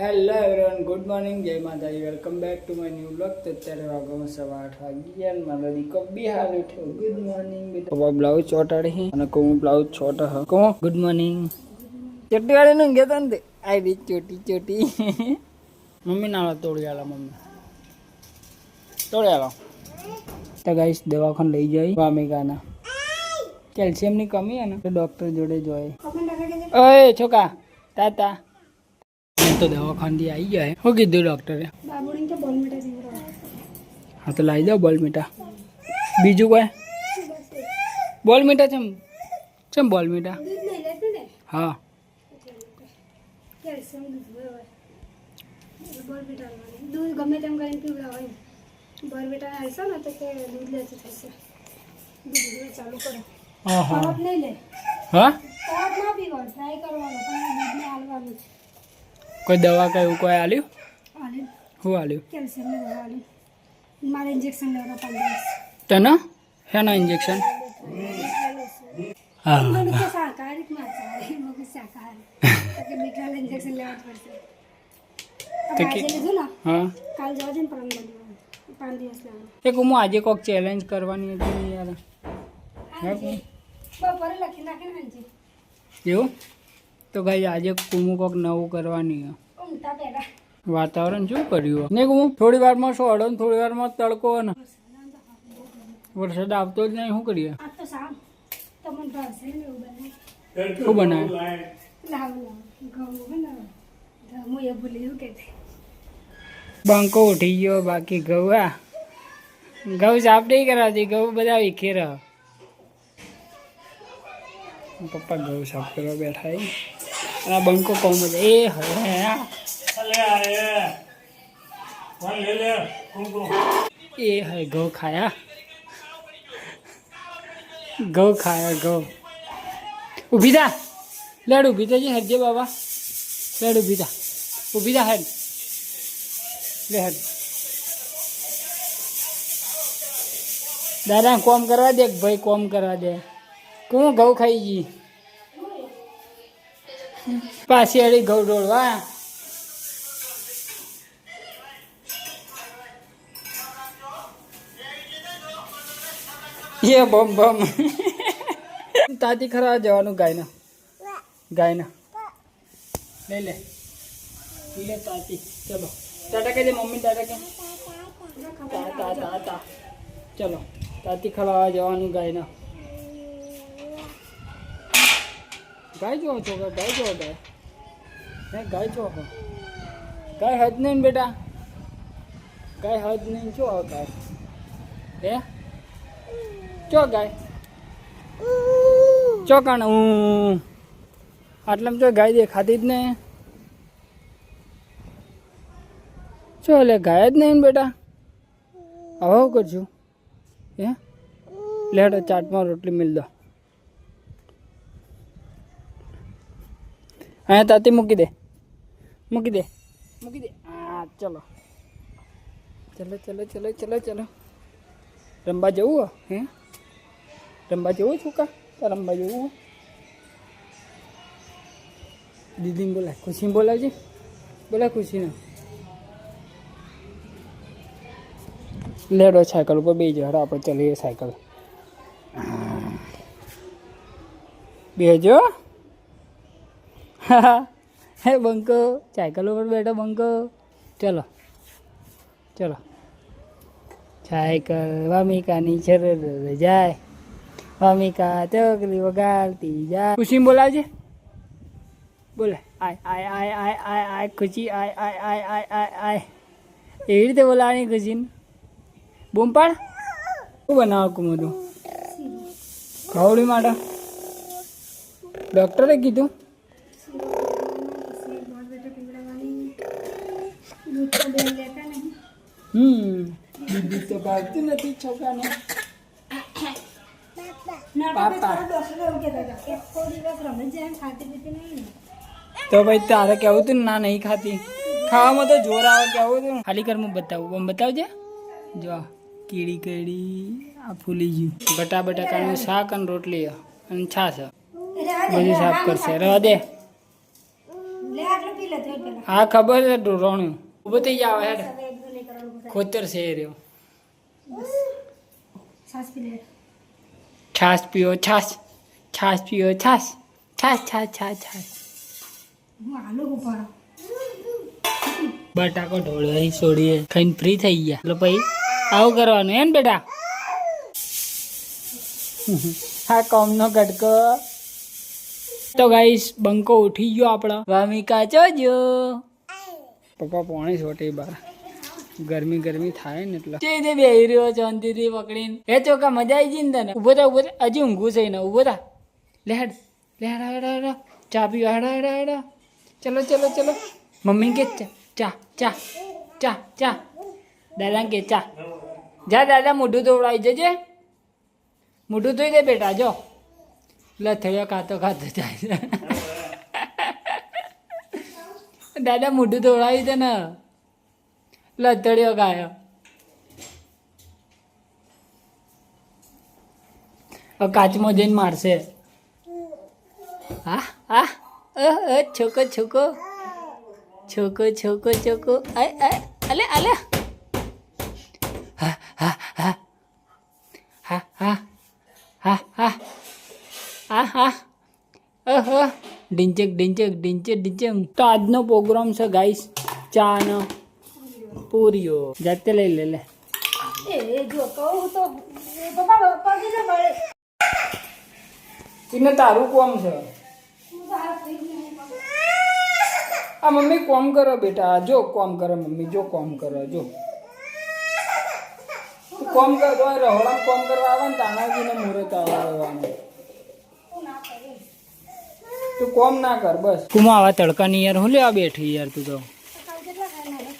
Hello everyone, good morning, જય માતાજી, welcome back to my new blog. તો અત્યારે વાગવામાં 8:15 વાગ્યા. મારો દીકો બિહાર ઉઠ્યો. ગુડ મોર્નિંગ બેટા. બ્લાઉઝ ચોટાડી અને કોમ બ્લાઉઝ છોટા હ કો ગુડ મોર્નિંગ. ચોટી વાળે નું ગયો ને આઈ રી ચોટી મમ્મી ના તોડી આલા મમ્મી તોડી આલો. તો ગાઈસ દવાખાને લઈ જાય વામિકાના કેલ્શિયમ ની કમી હે ને તો ડોક્ટર જોડે જોય. ઓય છોકા તાતા તો દવાખાનથી આવી ગયા. શું કીધું ડોક્ટરે? હા તો લાવી દો બોલ મીઠા. બીજું કોઈ બોલ મીઠા ચમ બોલ મીઠા? હા દૂધ ગમે તેમ કરીને પીવડાવાય. બોર્નવિટા આવશે ને તો કે દૂધ લેતું થશે. દૂધ ચાલુ કરો. ખરાબ નહીં લે. હા ખરાબ ના પીવા ટ્રાય કરવાનો પણ દૂધને હાલવાનું છે. કોઈ દવા કઈ એવું કોઈ આલ્યું? આલ્યું. શું આલ્યું? કેલ્શિયમની દવા આલ્યું. મારે ઇન્જેક્શન લેવા 5 દિવસ. તને હેના ઇન્જેક્શન? હા મને કે શાકાહારી માં ચાલે મને શાકાહારી કે મીઠા ઇન્જેક્શન લેવા પડશે. તો આજે લીધું ને હા કાલ જવા દે ને પરમ લેવાનું 5 દિવસ લેવાનું. એક હું આજે કોક ચેલેન્જ કરવાની હતી યાર. બપોરે લખી નાખીને હાંજી એવું તો ભાઈ આજે કુમુ કોક નવું કરવાની ઊંઘતા પહેલા વાતાવરણ શું કર્યું ને હું થોડી વારમાં સોડો ને થોડી વારમાં તડકો ને વરસાદ આવતો જ નહીં. શું કરીએ? આ તો સામ તમને ભાવશે ને એવું બનાય. શું બનાવે? લાવ ઘઉં બનાવ હું એ ભૂલી ગયું કે બંકો ઉઠી ગયો બાકી ઘઉં સાફ નહીં કરાવતી. ઘઉં બધા વિખેર. પપ્પા ઘઉં સાફ કરવા બેઠા અને આ બંકો કોમ બધા એ હવે એ હે ઘઉં ખાયા ઘઉં ઊભી થા લેડ ઊભી થા હેડજે બાબા લેડ ઊભી થા હેડ લે હેડ. દાદા કોમ કરવા દે ભાઈ કોમ કરવા દે. કોણ ઘઉં ખાઈ ગઈ પાછી અડી ઘઉં ડોળવા. એ બમ તાતી ખરા જવાનું ગાયના લઈ લે તાતી. ચલો ટાટા કહી દે મમ્મી ટાટા કે તા ચલો તાતી ખરાવા જવાનું ગાયના. ગાય જો છો ગાય જો ગાય હે ગાય છો ગાય હદ નહીં બેટા ગાય હદ નહીં છો ગાય હે ચો ગાય ચોકાણ હું આટલામાં તો ગાય દેખાતી જ નહીં. ચો એટલે ગાય જ નહીં બેટા. હવે શું કરશું? હે લેડો ચાટમાં રોટલી મિલ દો. હા તાતી મૂકી દે હા ચલો રમવા જવું હે રમવા જવું છોકા રમવા જવું. દીદીને બોલાય ખુશીને બોલાવજે ખુશીને. લેડો સાયકલ ઉપર બે જડ આપણે ચલીએ સાયકલ બેજો. હે બંકો સાયકલ ઉપર બેઠો બંકો. ચલો સાયકલ વામિકાની શરર જાય વામિકા ચકલી વગાડતી જાય. ખુશીને બોલાવજે બોલે આય ખુશી આય એવી રીતે બોલાવાની ખુશીને. બૂમ પાડ. શું બનાવો કુમુદું ખવડી માટે ડૉક્ટરે કીધું? દીદી તો ભાગતી નથી છોકરાને. તો ભાઈ તારે કેવું તું ના નહીં ખાતી? ખાવામાં તો જોર આવે કેવું તું. ખાલી કર હું બતાવજે જો કીડી આ ફૂલી ગયું. બટાકાનું શાક અને રોટલી અને છાશ બધું સાફ કરશે. રહેવા દે. લે આટલું પી લે તો પેલા હા ખબર છે ઢોરણું ઊભો થઈ જાવ હેડ હવે એકદમ નહીં કરવાનું બધા. ખોતર છે એ રહ્યો છાશ પી લે. છાશ પીઓ છાશ છાશ પીઓ છાશ છાશ છાશ છાશ છાશ હું આલુ ઉપાડો. બટાકો ઢોળ્યો અહીં છોડીએ ખાઈને ફ્રી થઈ ગયા એટલે પછી આવું કરવાનું એમ બેટા હા કોમનો કટકો તો ગાઈસ બંકો ઉઠી ગયો આપણો વામિકા જોજો પપ્પા પોણી છોટી બાર ગરમી ગરમી થાય ને એટલે તે બેહી રહ્યો શાંતિથી પકડીને એ ચોકા મજા આવી જઈ ને તને ઉભો થા હજી ઊંઘું છે ને ઉભો થા લેડ લેડ હેડ હેડ ચા પીવા હેડ હેડ હેડ ચલો ચલો ચલો મમ્મી કે ચા ચા ચા ચા દાદા કે ચા જા દાદા મોઢું ધોવડાવી જજે મોઢું ધોઈ દે બેટા જો લથડિયો ખાતો ખાતો જાય દાદા મોઢું ધોવડાવી દે ને લથડિયો ખાયો કાચમાં જઈને મારશે હા હા છોકો છોકો છોકો છોકો છોકો અલે અલે હા હા હા હા હા હા હા હા હા ઓહો ડિંચક ડિંચક ડિંચક ડિંચક તો આજનો પ્રોગ્રામ છે ગાઈસ ચા નો પૂરીઓ જાતે લઈ લે લે એ જો કહું તો પપ્પા પગે ને બળે. એને તારું કોમ છે હું તો હાથ થઈ ગઈ. આ મમ્મી કોમ કરો બેટા જો કોમ કરે મમ્મી જો કોમ કરો જો કોમ કર તો રહોડા કોમ કરવા આવે ને તાનાજીને મુહૂર્ત આવવાનું તું કોમ ના કર બસ કુમા આવા તડકાની યાર હું લેવા બેઠી યાર તું તો કાલ કેટલા ખાના રે?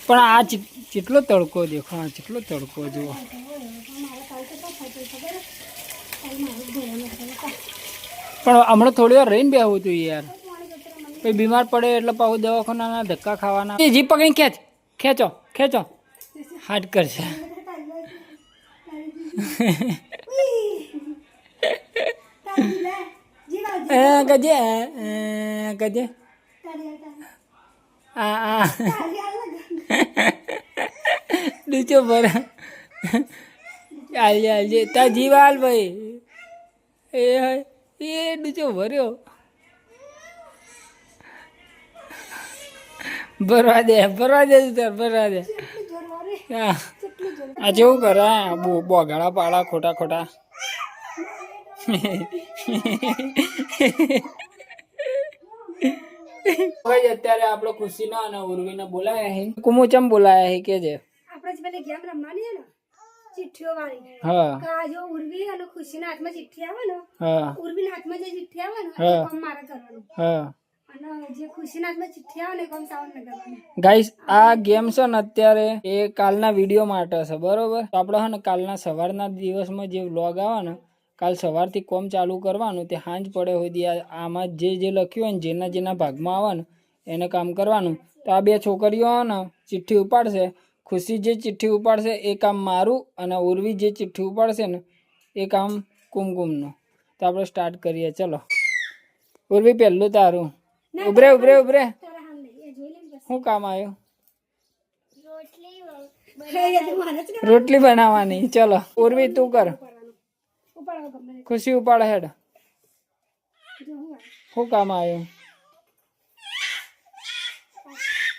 પણ આ કેટલો તડકો દેખો આ કેટલો તડકો જુઓ મારે કાલ તો શું થાય ખબર? કાલ મારું ભણવાનું છે. પણ હમણાં થોડી વાર રહીને બેહવું તું યાર મારી જતરા મને પછી બીમાર પડે એટલે પાછું દવાખાના ધક્કા ખાવાના એ જીપ પકડીને ખેંચ ખેંચો ખેંચો હાટ કરશે ગજે ગજે આ ડૂચો ભરા ચાલજે ચાલજે તા જીવાલ ભાઈ એ ડૂચો ભર્યો ભરવા દે તાર ભરવા દે હા આ જેવું કરે બોગાડા પાડા ખોટા ખોટા અત્યારે આપણો ખુશી ના અને ઉર્વીને બોલાયા હે કુમુચમ બોલાયા હે કે છે આપણે જ પેલી ગેમ રમવાની છે ને ચિઠ્ઠીઓ વાળી હા આ જો ઉર્વી અને ખુશીના હાથમાં ચિઠ્ઠી આવે ને હા ઉર્વીના હાથમાં જે ચિઠ્ઠી આવે ને હા. એ કામ મારે કરવાનું હા અને જે ખુશીના હાથમાં ચિઠ્ઠી આવે ને એ કામ સાવન ને કરવાનું. ગાઈસ આ ગેમ છે ને અત્યારે એ કાલના વિડીયો માટે છે બરોબર તો આપણે હે ને કાલના સવારના દિવસમાં જે વ્લોગ આવે ને કાલ સવારથી કોમ ચાલુ કરવાનું તે સાંજ પડે સુધી આમાં જે લખ્યું હોય ને જેના ભાગમાં આવે ને એને કામ કરવાનું તો આ બે છોકરીઓ ને ચિઠ્ઠી ઉપાડશે ખુશી જે ચિઠ્ઠી ઉપાડશે એ કામ મારું અને ઉર્વી જે ચિઠ્ઠી ઉપાડશે ને એ કામ કુમકુમનું તો આપણે સ્ટાર્ટ કરીએ ચલો ઉર્વી પહેલું તારું ઉભરે તારા હાલ નહીં એ જોઈ લે ને શું કામ આવ્યું એ તો મારે જ રોટલી બનાવવાની ચલો ઉર્વી તું કર કરવાનું. ઉપાડો ગમે તે. ખુશી ઉપાડ હેડ જો હું આવે. શું કામ આવ્યું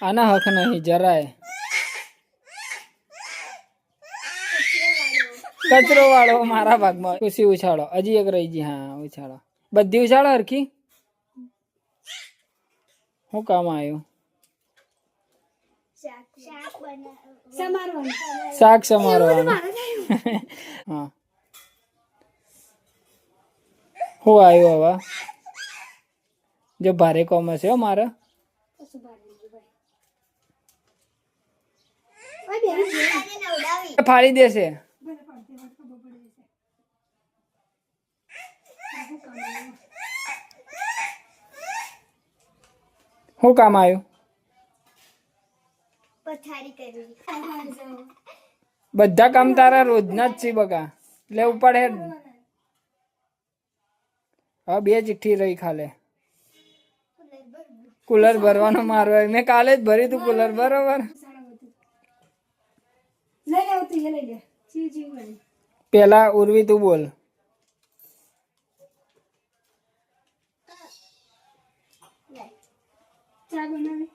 આના હક નહીં જરાય કચરો વાળો મારા ભાગમાં ખુશી ઉછાળો હજી એક રહી ગઈ હા ઉછાળો બધી ઉછાળો હરખી શું કામ આવ્યું સમારવાનું. શાક સમારવાનું મારે જ આવ્યું. હા શું આવ્યું હવે જો ભારે કોમ હશે હો મારે કશું બહાર નહીં ગયું ભાઈ. ઓય બેન જે. ફાડી દેશે ભલે પડતી વાત ખબર પડી જશે. આવું કામ આવ્યું. શું કામ આવ્યું પથારી કરવી. બધા કામ તારા રોજના જ છે બકા લે ઉપાડ હેડ હવે બે ચિઠ્ઠી રહી ખાલે કુલર ભરવાનો મારો હોય. મેં કાલે જ ભર્યું તું કુલર, બરોબર. લઈ આવ તું એ લઈ લે ચીવ ચીવ કરી પેલા ઉર્વી તું બોલ. ચા બનાવી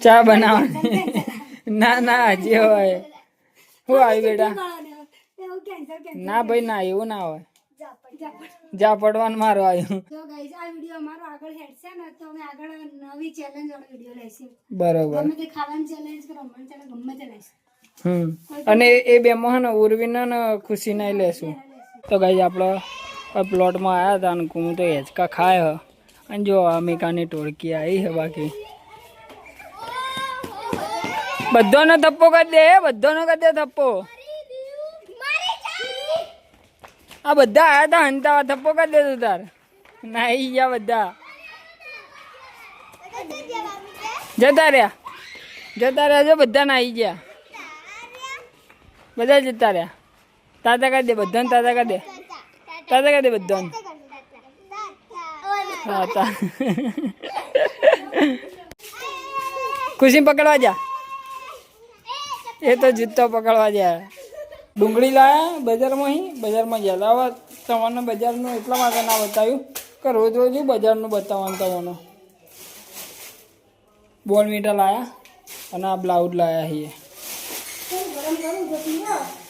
ચા બનાવવાની? ના ના, હજી હોય. શું આવ્યું બેટા? એવું કેન્સર કેન્સર ના ભાઈ ના, એવું ના હોય. જા જા પડવાનું મારો આવ્યું. તો ગાઈસ આ વિડિયો અમારો આગળ હેડશે ને તો અમે આગળ નવી ચેલેન્જ વાળો વિડિયો લઈશું. બરોબર. ગમે તે ખાવાની ચેલેન્જ કે રમવાની ચેલેન્જ ગમે તે લઈશું. અને એ બેમાં હે ને ઉર્વીને ને ખુશી ને લેશું. તો ગાઈસ આપણો પ્લોટમાં આવ્યા હતા અને હું તો હેચકા ખાય હ. અને જો અમિકાની ટોળકી આવી છે. બાકી બધાનો થપ્પો કરી દે, બધાનો કરી દે થપ્પો. આ બધા આયા હતા હંતાવા, થપ્પો કરી દે તું તાર. નાઈ ગયા બધા, જતા રહ્યા જો, બધા નાઈ ગયા, બધા જતા રહ્યા. તાતા કરી દે બધાને, તાતા કરી દે, તાતા કરી દે બધાને. હા તા ખુશી પકડવા જા. એ તો જૂતો પકડવા જાય. ડુંગળી લાયા બજારમાં ગયા. હવે તમને બજારનું એટલા માટે ના બતાવ્યું કે રોજ રોજ બજારનું બતાવવાનું. તમને બોર્નવિટા લાયા અને આ બ્લાઉઝ લાયા છીએ.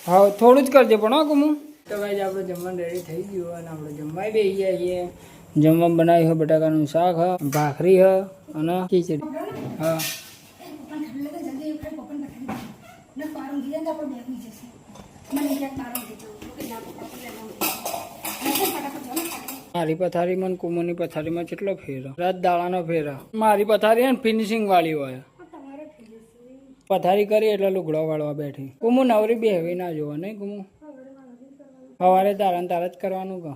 હા થોડું જ કરજે પણ. હા કુમું તો ભાઈ આપણે જમવાનું રેડી થઈ ગયું અને આપણે જમવા બેસી ગયા છીએ. જમવા બનાવ્યું હોય બટાકાનું શાક હ, ભાખરી હ અને ખીચડી. હા મારી પથારીમાં ને કુમુની પથારીમાં કેટલો ફેર, રાત દાડાનો ફેર. મારી પથારી ને ફિનિશિંગ વાળી હોય. પથારી કરી એટલે લુગડો વાળવા બેઠી. કુમુ નવરી બેહવી ના જોવા નહીં કુમુ. સવારે તારા જ કરવાનું કહો.